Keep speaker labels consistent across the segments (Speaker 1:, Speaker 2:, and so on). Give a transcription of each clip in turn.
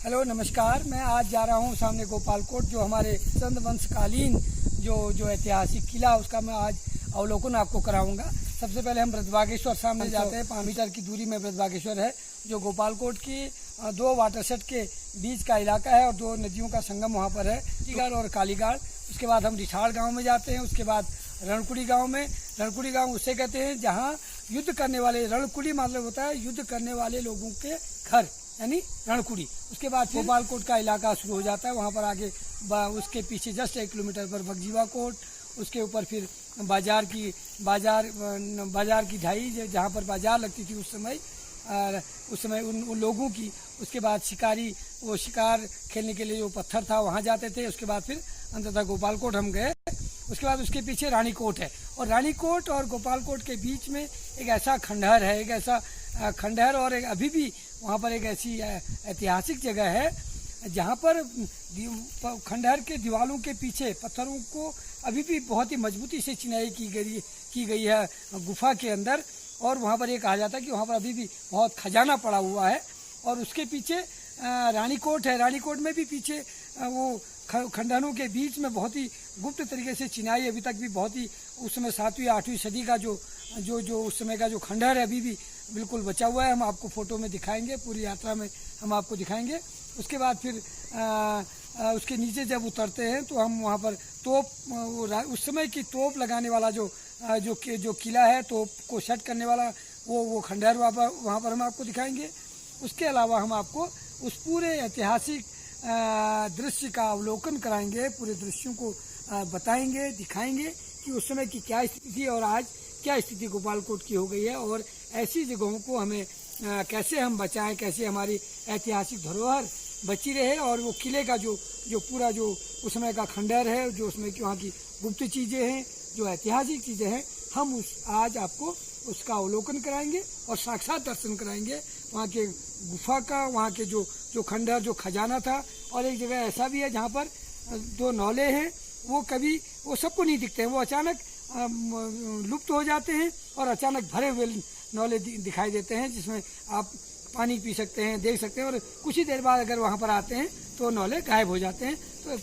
Speaker 1: Hello नमस्कार। मैं आज जा रहा हूँ सामने गोपालकोट, जो हमारे चंद वंशकालीन जो ऐतिहासिक किला, उसका मैं आज अवलोकन आपको कराऊंगा। सबसे पहले हम ब्रजबागेश्वर सामने जाते हैं। 5 मीटर की दूरी में ब्रजबागेश्वर है, जो गोपालकोट की 2 वाटरसेट के बीच का इलाका है और 2 नदियों का संगम वहाँ पर है, टीगढ़ और कालीगढ़। उसके बाद हम रिठाड़ गाँव में जाते हैं। उसके बाद रणकुड़ी गाँव में, रणकुड़ी गाँव उसे कहते हैं जहाँ युद्ध करने वाले, रणकुड़ी मतलब होता है युद्ध करने वाले लोगों के घर, यानी रणकुड़ी। उसके बाद गोपालकोट का इलाका शुरू हो जाता है। वहाँ पर आगे उसके पीछे जस्ट 1 किलोमीटर पर भगजीवा कोट, उसके ऊपर फिर बाजार की ढाई, जहाँ पर बाजार लगती थी उस समय उन लोगों की। उसके बाद शिकारी, वो शिकार खेलने के लिए जो पत्थर था वहाँ जाते थे। उसके बाद फिर अंततः गोपालकोट हम गए। उसके बाद उसके पीछे रानीकोट है, और रानीकोट और गोपालकोट के बीच में एक ऐसा खंडहर है, एक ऐसा खंडहर, और अभी भी वहाँ पर एक ऐसी ऐतिहासिक जगह है जहाँ पर खंडहर के दीवारों के पीछे पत्थरों को अभी भी बहुत ही मजबूती से चिनाई की गई है गुफा के अंदर। और वहाँ पर ये कहा जाता है कि वहाँ पर अभी भी बहुत खजाना पड़ा हुआ है। और उसके पीछे रानीकोट है। रानीकोट में भी पीछे वो खंडहरों के बीच में बहुत ही गुप्त तरीके से चिनाई अभी तक भी बहुत ही, उस समय 7वीं 8वीं सदी का जो उस समय का जो खंडहर है अभी भी बिल्कुल बचा हुआ है। हम आपको फोटो में दिखाएंगे, पूरी यात्रा में हम आपको दिखाएंगे। उसके बाद फिर उसके नीचे जब उतरते हैं तो हम वहाँ पर तोप, उस समय की तोप लगाने वाला जो किला है, तोप को सेट करने वाला वो खंडहर वहाँ पर हम आपको दिखाएंगे। उसके अलावा हम आपको उस पूरे ऐतिहासिक दृश्य का अवलोकन कराएंगे, पूरे दृश्यों को बताएंगे, दिखाएंगे कि उस समय की क्या स्थिति थी और आज क्या स्थिति गोपालकोट की हो गई है, और ऐसी जगहों को हमें कैसे हम बचाएं, कैसे हमारी ऐतिहासिक धरोहर बची रहे, और वो किले का जो पूरा जो उस समय का खंडहर है, जो उसमें की वहाँ की गुप्त चीज़ें हैं, जो ऐतिहासिक चीज़ें हैं, हम आज आपको उसका अवलोकन कराएंगे और साक्षात दर्शन कराएंगे वहाँ के गुफा का, वहाँ के जो खंडहर, जो खजाना था। और एक जगह ऐसा भी है जहाँ पर 2 नौले हैं, वो सबको नहीं दिखते हैं, वो अचानक लुप्त हो जाते हैं और अचानक भरे हुए नौले दिखाई देते हैं, जिसमें आप पानी पी सकते हैं, देख सकते हैं, और कुछ ही देर बाद अगर वहाँ पर आते हैं तो नौले गायब हो जाते हैं। तो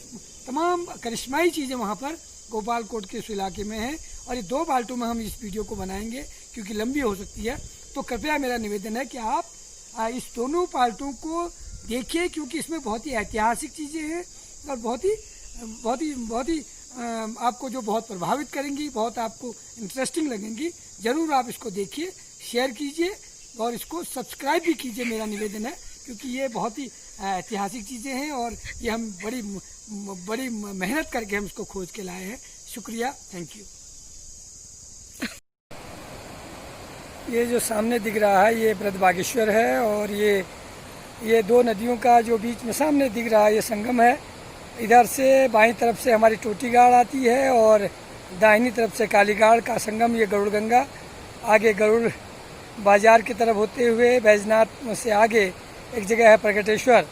Speaker 1: तमाम करिश्माई चीज़ें वहाँ पर गोपालकोट के उस इलाके में हैं। और ये 2 पार्टों में हम इस वीडियो को बनाएंगे क्योंकि लंबी हो सकती है। तो कृपया मेरा निवेदन है कि आप इस दोनों पार्टों को देखिए, क्योंकि इसमें बहुत ही ऐतिहासिक चीज़ें हैं और बहुत ही आपको जो बहुत प्रभावित करेंगी, बहुत आपको इंटरेस्टिंग लगेंगी। ज़रूर आप इसको देखिए, शेयर कीजिए और इसको सब्सक्राइब भी कीजिए, मेरा निवेदन है, क्योंकि ये बहुत ही ऐतिहासिक चीज़ें हैं और ये हम बड़ी मेहनत करके हम इसको खोज के लाए हैं। शुक्रिया, थैंक यू। ये जो सामने दिख रहा है ये ब्रजबागेश्वर है, और ये 2 नदियों का जो बीच में सामने दिख रहा है ये संगम है। इधर से बाईं तरफ से हमारी टोटीगाड़ आती है और दाहिनी तरफ से कालीगाड़ का संगम, ये गरुड़ गंगा। आगे गरुड़ बाजार की तरफ होते हुए बैजनाथ से आगे एक जगह है प्रगटेश्वर,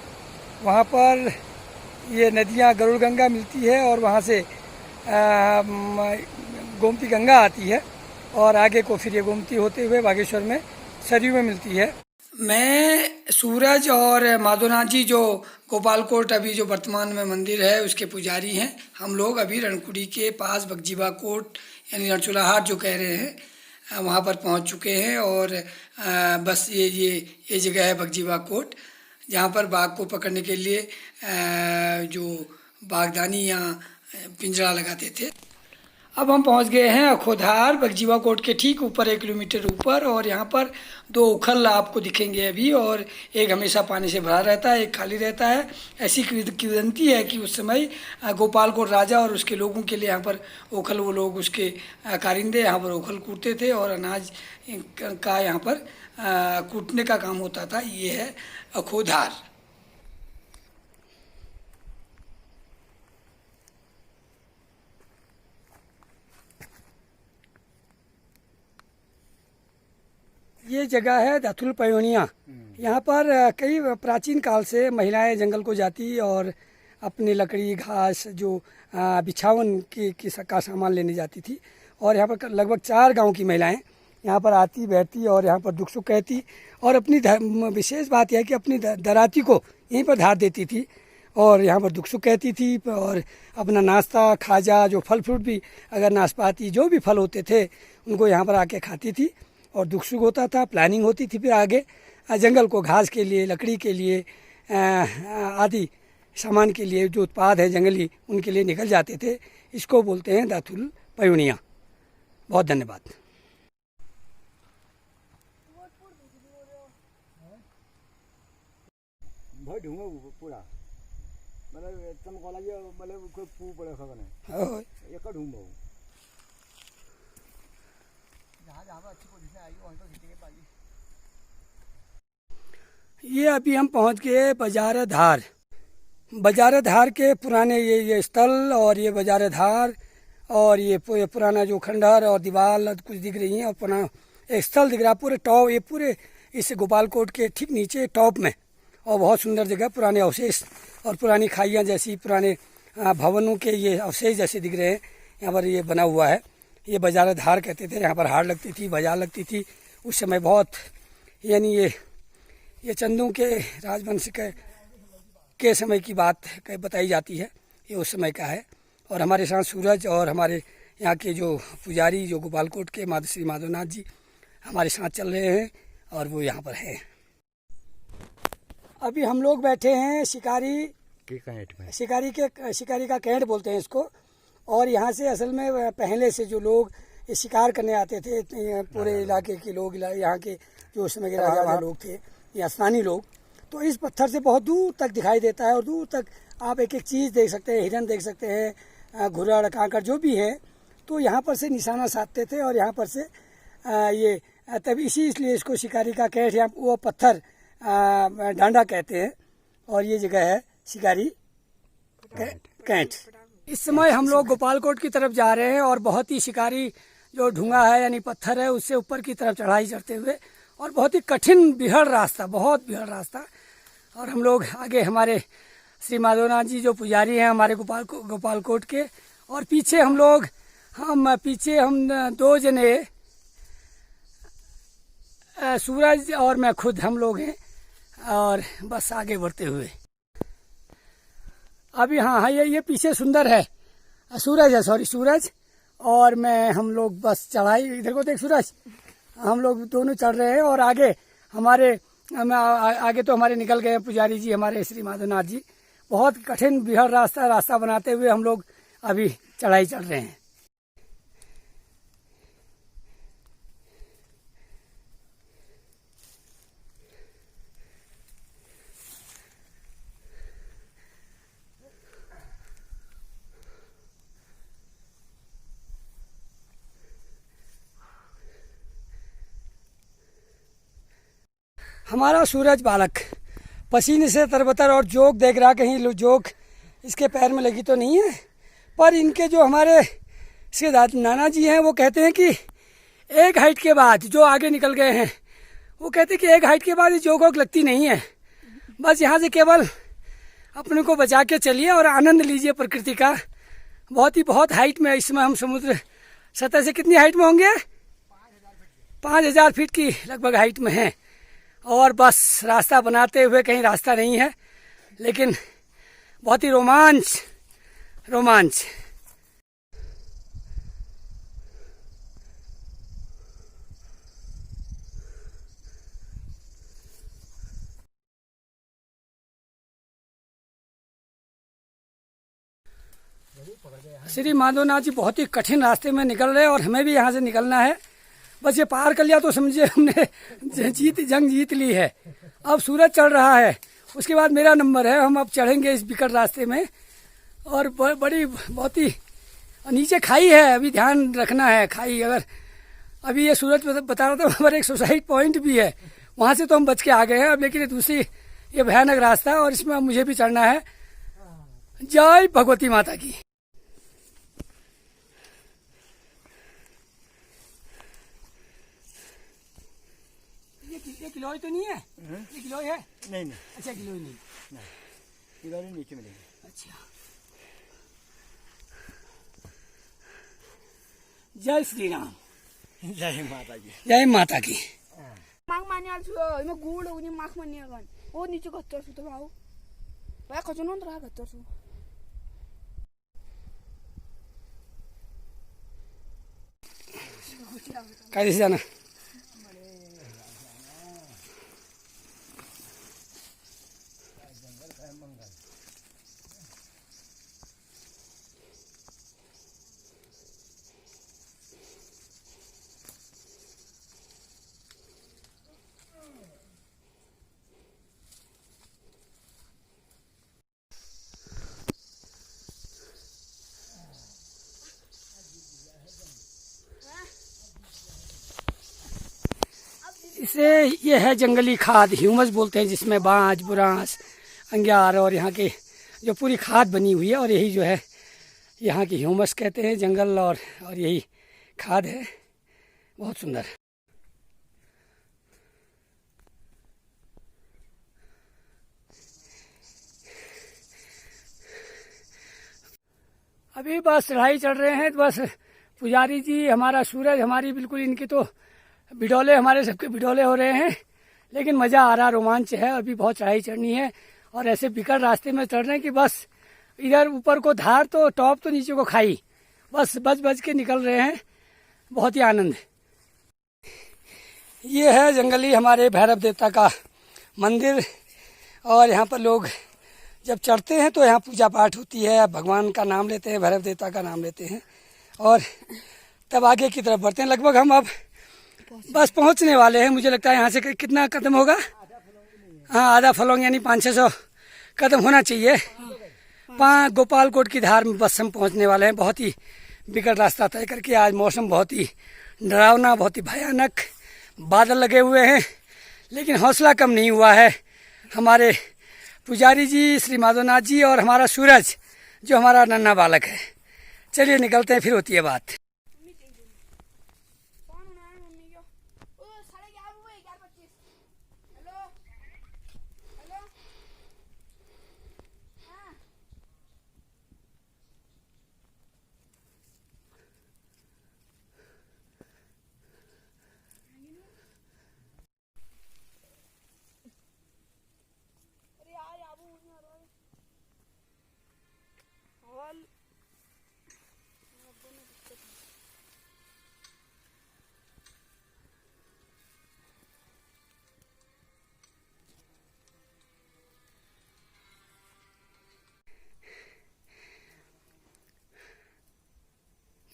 Speaker 1: वहाँ पर ये नदियाँ गरुड़ गंगा मिलती है और वहाँ से गोमती गंगा आती है, और आगे को फिर ये गोमती होते हुए बागेश्वर में सरयू में मिलती है। मैं सूरज और माधोनाथ जी, जो गोपालकोट अभी जो वर्तमान में मंदिर है उसके पुजारी हैं, हम लोग अभी रणकुड़ी के पास भगजीवा कोट यानी रणचूलाहाट जो कह रहे हैं वहाँ पर पहुँच चुके हैं। और बस ये जगह है भगजीवा कोट, जहाँ पर बाघ को पकड़ने के लिए जो बागदानी या पिंजरा लगाते थे। अब हम पहुंच गए हैं अखोधार, भगजीवा कोट के ठीक ऊपर 1 किलोमीटर ऊपर, और यहाँ पर 2 उखल आपको दिखेंगे अभी, और एक हमेशा पानी से भरा रहता है, एक खाली रहता है। ऐसी किंवदंती है कि उस समय गोपालकोट राजा और उसके लोगों के लिए यहाँ पर उखल, वो लोग उसके कारिंदे यहाँ पर उखल कूटते थे और अनाज का यहाँ पर कूटने का काम होता था। ये है अखोधार। ये जगह है दाथुल पयोनिया। यहाँ पर कई प्राचीन काल से महिलाएं जंगल को जाती और अपनी लकड़ी, घास, जो बिछावन का सामान लेने जाती थी। और यहाँ पर लगभग 4 गांव की महिलाएं यहाँ पर आती बैठती और यहाँ पर दुख सुख कहती, और अपनी विशेष बात यह है कि अपनी दराती को यहीं पर धार देती थी और यहाँ पर दुख सुख कहती थी। और अपना नाश्ता खाजा जो फल फ्रूट भी, अगर नाशपाती जो भी फल होते थे उनको यहाँ पर आके खाती थी और दुख सुख होता था। प्लानिंग होती थी फिर आगे जंगल को घास के लिए, लकड़ी के लिए, आदि सामान के लिए जो उत्पाद है जंगली उनके लिए निकल जाते थे। इसको बोलते हैं दातुल पयुनिया। बहुत धन्यवाद।
Speaker 2: भाई ढूंढो पूरा मतलब चमकौला ये मतलब कोई पू पड़े खबर है ये का ढूंढो जहाँ अच्छी पोजीशन आई वहीं पर खींचेंगे बाजी।
Speaker 1: ये अभी हम पहुंच गए बाजार धार। बाजार धार के पुराने ये स्थल और ये बाजार धार और ये पुराना जो खंडहर और दीवार कुछ दिख रही है और पुराना एक स्थल दिख रहा है पूरे टॉप, ये पूरे इस गोपालकोट के ठीक नीचे टॉप में, और बहुत सुंदर जगह। पुराने अवशेष और पुरानी खाइयाँ जैसी, पुराने भवनों के ये अवशेष जैसे दिख रहे हैं। यहाँ पर ये बना हुआ है, ये बाजार धार कहते थे। यहाँ पर हाट लगती थी, बाजार लगती थी उस समय बहुत, यानी ये चंदों के राजवंश के समय की बात बताई जाती है, ये उस समय का है। और हमारे साथ सूरज और हमारे यहाँ के जो पुजारी जो गोपालकोट के श्री माधवनाथ जी हमारे साथ चल रहे हैं और वो यहाँ पर है। अभी हम लोग बैठे हैं शिकारी
Speaker 2: के कैंट में,
Speaker 1: शिकारी का कैंट बोलते हैं इसको। और यहाँ से असल में पहले से जो लोग शिकार करने आते थे पूरे इलाके के लोग, यहाँ के जो उस समय के राजा लोग थे या स्थानीय लोग, तो इस पत्थर से बहुत दूर तक दिखाई देता है और दूर तक आप एक एक चीज़ देख सकते हैं, हिरन देख सकते हैं, घुड़ड़ कांकड़ जो भी है। तो यहाँ पर से निशाना साधते थे और यहाँ पर से ये तब इसलिए इसको शिकारी का कैंट या वो पत्थर डांडा कहते हैं। और ये जगह है शिकारी कैंट। इस समय हम लोग गोपालकोट की तरफ जा रहे हैं और बहुत ही शिकारी जो ढूंगा है यानी पत्थर है उससे ऊपर की तरफ चढ़ाई चढ़ते हुए, और बहुत ही कठिन बिहड़ रास्ता, बहुत बिहड़ रास्ता। और हम लोग आगे हमारे श्री माधवनाथ जी जो पुजारी हैं हमारे गोपालकोट के, और पीछे हम दो जने सूरज और मैं खुद, हम लोग हैं और बस आगे बढ़ते हुए। अभी हाँ ये पीछे सुंदर है, सूरज है, सूरज और मैं, हम लोग बस चढ़ाई, इधर को देख सूरज, हम लोग दोनों चढ़ रहे हैं। और आगे आगे तो हमारे निकल गए पुजारी जी हमारे श्री माधवनाथ जी। बहुत कठिन बिहड़ रास्ता बनाते हुए हम लोग अभी चढ़ाई चढ़ रहे हैं। हमारा सूरज बालक पसीने से तरबतर और जोक देख रहा, कहीं जोक इसके पैर में लगी तो नहीं है। पर इनके जो हमारे इसके नाना जी हैं वो कहते हैं कि एक हाइट के बाद जो आगे निकल गए हैं वो कहते हैं कि एक हाइट के बाद ये जोक लगती नहीं है। बस यहाँ से केवल अपने को बचा के चलिए और आनंद लीजिए प्रकृति का। बहुत हाइट में, इसमें हम समुद्र सतह से कितनी हाइट में होंगे? 5000 फीट की लगभग हाइट में हैं। और बस रास्ता बनाते हुए, कहीं रास्ता नहीं है लेकिन बहुत ही रोमांच। श्री माधवनाथ जी बहुत ही कठिन रास्ते में निकल रहे हैं और हमें भी यहाँ से निकलना है। बस ये पार कर लिया तो समझिए हमने जंग जीत ली है। अब सूरज चढ़ रहा है, उसके बाद मेरा नंबर है। हम अब चढ़ेंगे इस बिकट रास्ते में और बहुत ही नीचे खाई है, अभी ध्यान रखना है खाई। अगर अभी ये सूरज बता रहा था हमारे एक सुसाइड पॉइंट भी है, वहाँ से तो हम बच के आ गए हैं अब, लेकिन दूसरी ये भयानक रास्ता है और इसमें मुझे भी चढ़ना है। जय भगवती माता की। ये गिलोय तो नहीं है? ये गिलोय है?
Speaker 2: नहीं।
Speaker 1: अच्छा गिलोय नहीं,
Speaker 2: गिलोय नीचे मिलेगी।
Speaker 1: अच्छा। जय श्री राम।
Speaker 2: जय माता की।
Speaker 1: जय माता की।
Speaker 3: माग माने आल छु इमा गुड उनी माग माने गन ओ नीचे गत्तर छु त भाउ भाइ खजन न रा गत्तर छु
Speaker 1: कैसे जाना? इसे ये है जंगली खाद, ह्यूमस बोलते हैं, जिसमें बांज, बुरांस, अंग्यार और यहाँ के जो पूरी खाद बनी हुई है, और यही जो है यहाँ की ह्यूमस कहते हैं, जंगल और यही खाद है। बहुत सुंदर। अभी बस चढ़ाई चढ़ रहे हैं, तो बस पुजारी जी, हमारा सूरज, हमारी बिल्कुल इनकी तो बिडौले, हमारे सबके बिडौले हो रहे हैं, लेकिन मज़ा आ रहा, रोमांच है। अभी बहुत चढ़ाई चढ़नी है और ऐसे बिकट रास्ते में चढ़ रहे हैं कि बस इधर ऊपर को धार तो टॉप तो नीचे को खाई, बस बच बच के निकल रहे हैं। बहुत ही आनंद। ये है जंगली हमारे भैरव देवता का मंदिर, और यहाँ पर लोग जब चढ़ते हैं तो यहाँ पूजा पाठ होती है, भगवान का नाम लेते हैं, भैरव देवता का नाम लेते हैं, और तब आगे की तरफ बढ़ते हैं। लगभग हम अब बस पहुंचने वाले हैं। मुझे लगता है यहाँ से कितना कदम होगा? हाँ, आधा फलोंग, यानी 500-600 कदम होना चाहिए। गोपालकोट की धार में बस हम पहुंचने वाले हैं। बहुत ही बिकट रास्ता तय करके। आज मौसम बहुत ही डरावना, बहुत ही भयानक, बादल लगे हुए हैं, लेकिन हौसला कम नहीं हुआ है। हमारे पुजारी जी, श्री माधवनाथ जी, और हमारा सूरज जो हमारा नन्हा बालक है। चलिए निकलते हैं, फिर होती है बात।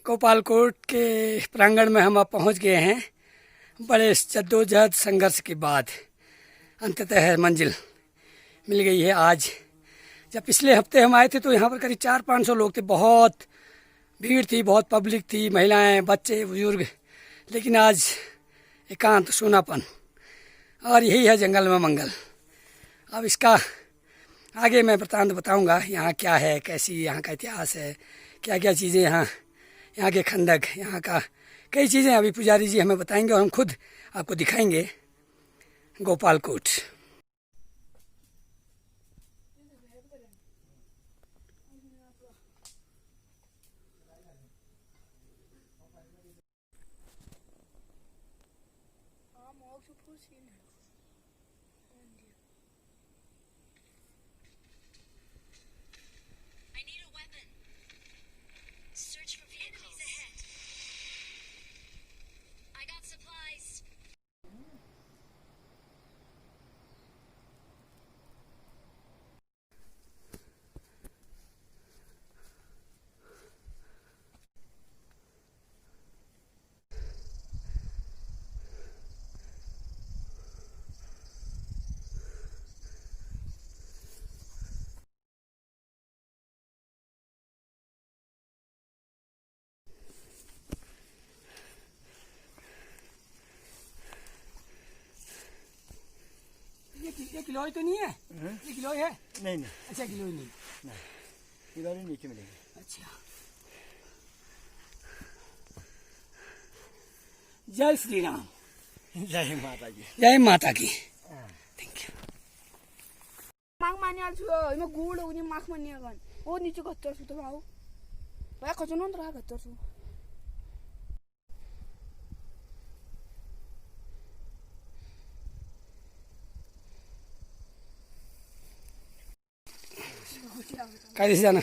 Speaker 1: गोपालकोट के प्रांगण में हम अब पहुंच गए हैं। बड़े जद्दोजहद संघर्ष के बाद अंततः मंजिल मिल गई है। आज जब पिछले हफ्ते हम आए थे तो यहाँ पर करीब 400-500 लोग थे। बहुत भीड़ थी, बहुत पब्लिक थी, महिलाएं, बच्चे, बुजुर्ग, लेकिन आज एकांत, सूनापन, और यही है जंगल में मंगल। अब इसका आगे मैं वृतांत बताऊंगा, यहाँ क्या है, कैसी यहाँ का इतिहास है, क्या क्या चीज़ें यहाँ के खंडक, यहाँ का कई चीज़ें अभी पुजारी जी हमें बताएंगे और हम खुद आपको दिखाएंगे। गोपालकोट। ये गिलोय तो नहीं है? ये गिलोय है?
Speaker 2: नहीं नहीं।
Speaker 1: अच्छा, गिलोय नहीं।
Speaker 2: इधर ही नीचे मिलेगी।
Speaker 1: अच्छा, जय श्री राम।
Speaker 2: जय माता की।
Speaker 1: जय माता की। Thank you.
Speaker 3: माग माने आल छु इमा गुड उनी माग माने गन ओ नीचे गत्तर छु त भाउ भाइ खजन न रा गत्तर छु
Speaker 1: कैसे जाना?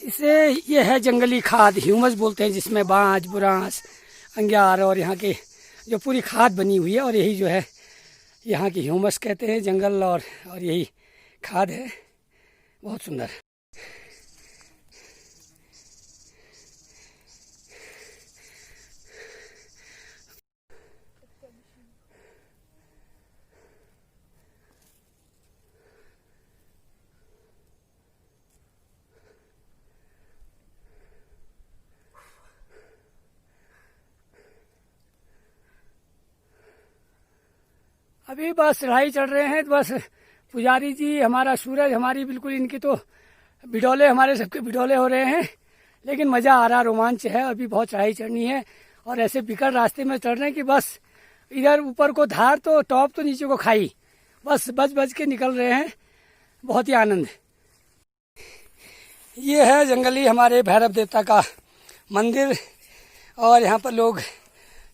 Speaker 1: इसे ये है जंगली खाद, ह्यूमस बोलते हैं, जिसमें बांज, बुरांस, अंग्यार और यहाँ के जो पूरी खाद बनी हुई है, और यही जो है यहाँ की ह्यूमस कहते हैं जंगल, और यही खाद है। बहुत सुंदर। अभी बस चढ़ाई चढ़ रहे हैं, तो बस पुजारी जी, हमारा सूरज, हमारी बिल्कुल इनकी तो बिडौले, हमारे सबके बिडौले हो रहे हैं, लेकिन मज़ा आ रहा, रोमांच है। अभी बहुत चढ़ाई चढ़नी है और ऐसे बिकट रास्ते में चढ़ रहे हैं कि बस इधर ऊपर को धार तो टॉप तो नीचे को खाई, बस बच बच के निकल रहे हैं। बहुत ही आनंद। ये है जंगली हमारे भैरव देवता का मंदिर, और यहाँ पर लोग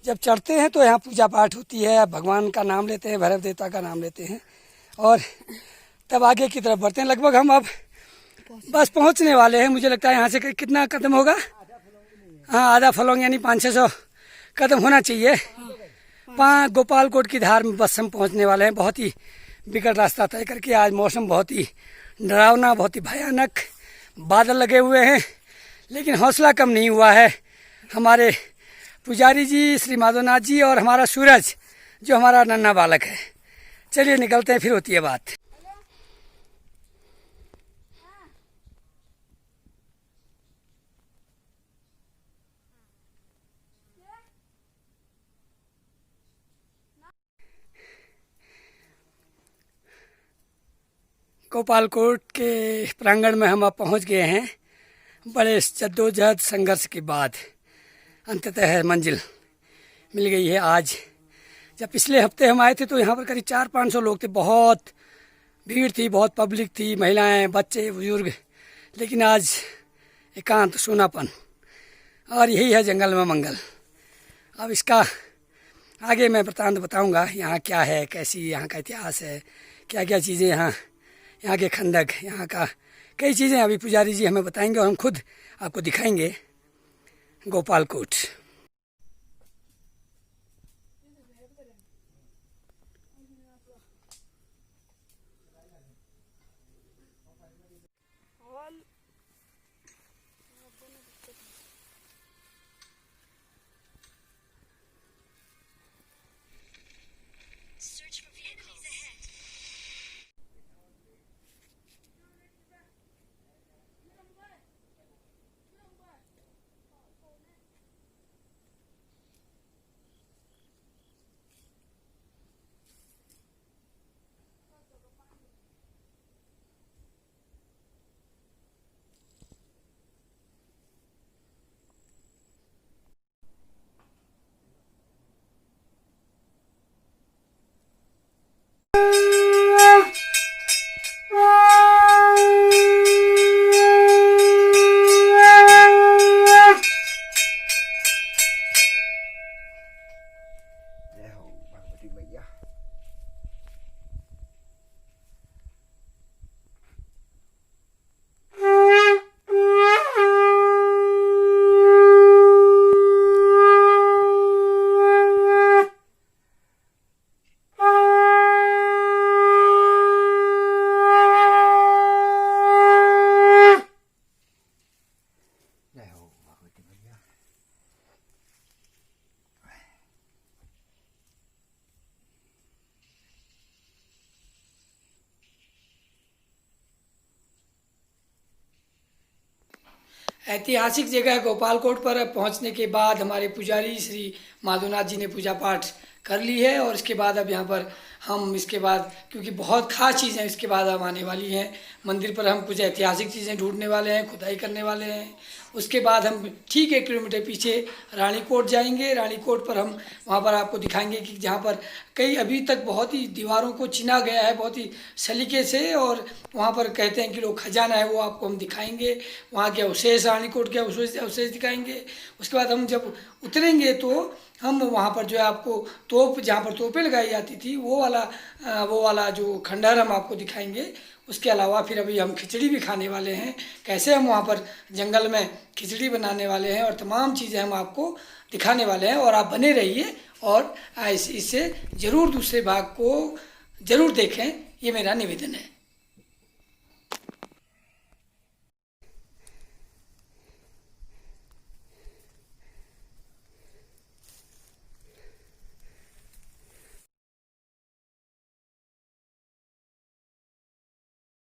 Speaker 1: जब चढ़ते हैं तो यहाँ पूजा पाठ होती है, भगवान का नाम लेते हैं, भैरव देवता का नाम लेते हैं, और तब आगे की तरफ बढ़ते हैं। लगभग हम अब बस पहुँचने वाले हैं। मुझे लगता है यहाँ से कितना कदम होगा? हाँ, आधा फलोंग, यानी 500-600 कदम होना चाहिए। गोपालकोट की धार में बस हम पहुँचने वाले हैं। बहुत ही बिकट रास्ता तय करके। आज मौसम बहुत ही डरावना, बहुत ही भयानक, बादल लगे हुए हैं, लेकिन हौसला कम नहीं हुआ है। हमारे पुजारी जी श्री माधवनाथ जी और हमारा सूरज जो हमारा नन्हा बालक है। चलिए निकलते हैं, फिर होती है बात। गोपालकोट के प्रांगण में हम अब पहुंच गए हैं। बड़े जद्दोजहद संघर्ष के बाद अंततः मंजिल मिल गई है। आज जब पिछले हफ्ते हम आए थे तो यहाँ पर करीब 400-500 लोग थे। बहुत भीड़ थी, बहुत पब्लिक थी, महिलाएं, बच्चे, बुजुर्ग, लेकिन आज एकांत, सूनापन, और यही है जंगल में मंगल। अब इसका आगे मैं वृतांत बताऊंगा, यहाँ क्या है, कैसी यहाँ का इतिहास है, क्या क्या चीज़ें यहाँ के खंडक, यहाँ का कई चीज़ें अभी पुजारी जी हमें बताएंगे और हम खुद आपको दिखाएंगे। गोपालकोट। ऐतिहासिक जगह गोपालकोट पर पहुंचने के बाद हमारे पुजारी श्री माधवनाथ जी ने पूजा पाठ कर ली है, और इसके बाद अब यहाँ पर हम इसके बाद, क्योंकि बहुत ख़ास चीज़ें इसके बाद अब आने वाली हैं। मंदिर पर हम कुछ ऐतिहासिक चीज़ें ढूंढने वाले हैं, खुदाई करने वाले हैं। उसके बाद हम ठीक 1 किलोमीटर पीछे रानीकोट जाएंगे। रानीकोट पर हम वहाँ पर आपको दिखाएंगे कि जहाँ पर कई अभी तक बहुत ही दीवारों को चिना गया है बहुत ही सलीके से, और वहाँ पर कहते हैं कि लोग खजाना है, वो आपको हम दिखाएंगे। वहाँ के अवशेष, रानीकोट के अवशेष दिखाएंगे। उसके बाद हम जब उतरेंगे तो हम वहाँ पर जो है आपको तोप, जहाँ पर तोपें लगाई जाती थी, वो वाला जो खंडहर हम आपको दिखाएंगे। उसके अलावा फिर अभी हम खिचड़ी भी खाने वाले हैं, कैसे हम वहाँ पर जंगल में खिचड़ी बनाने वाले हैं, और तमाम चीज़ें हम आपको दिखाने वाले हैं। और आप बने रहिए और इससे ज़रूर दूसरे भाग को ज़रूर देखें, ये मेरा निवेदन है।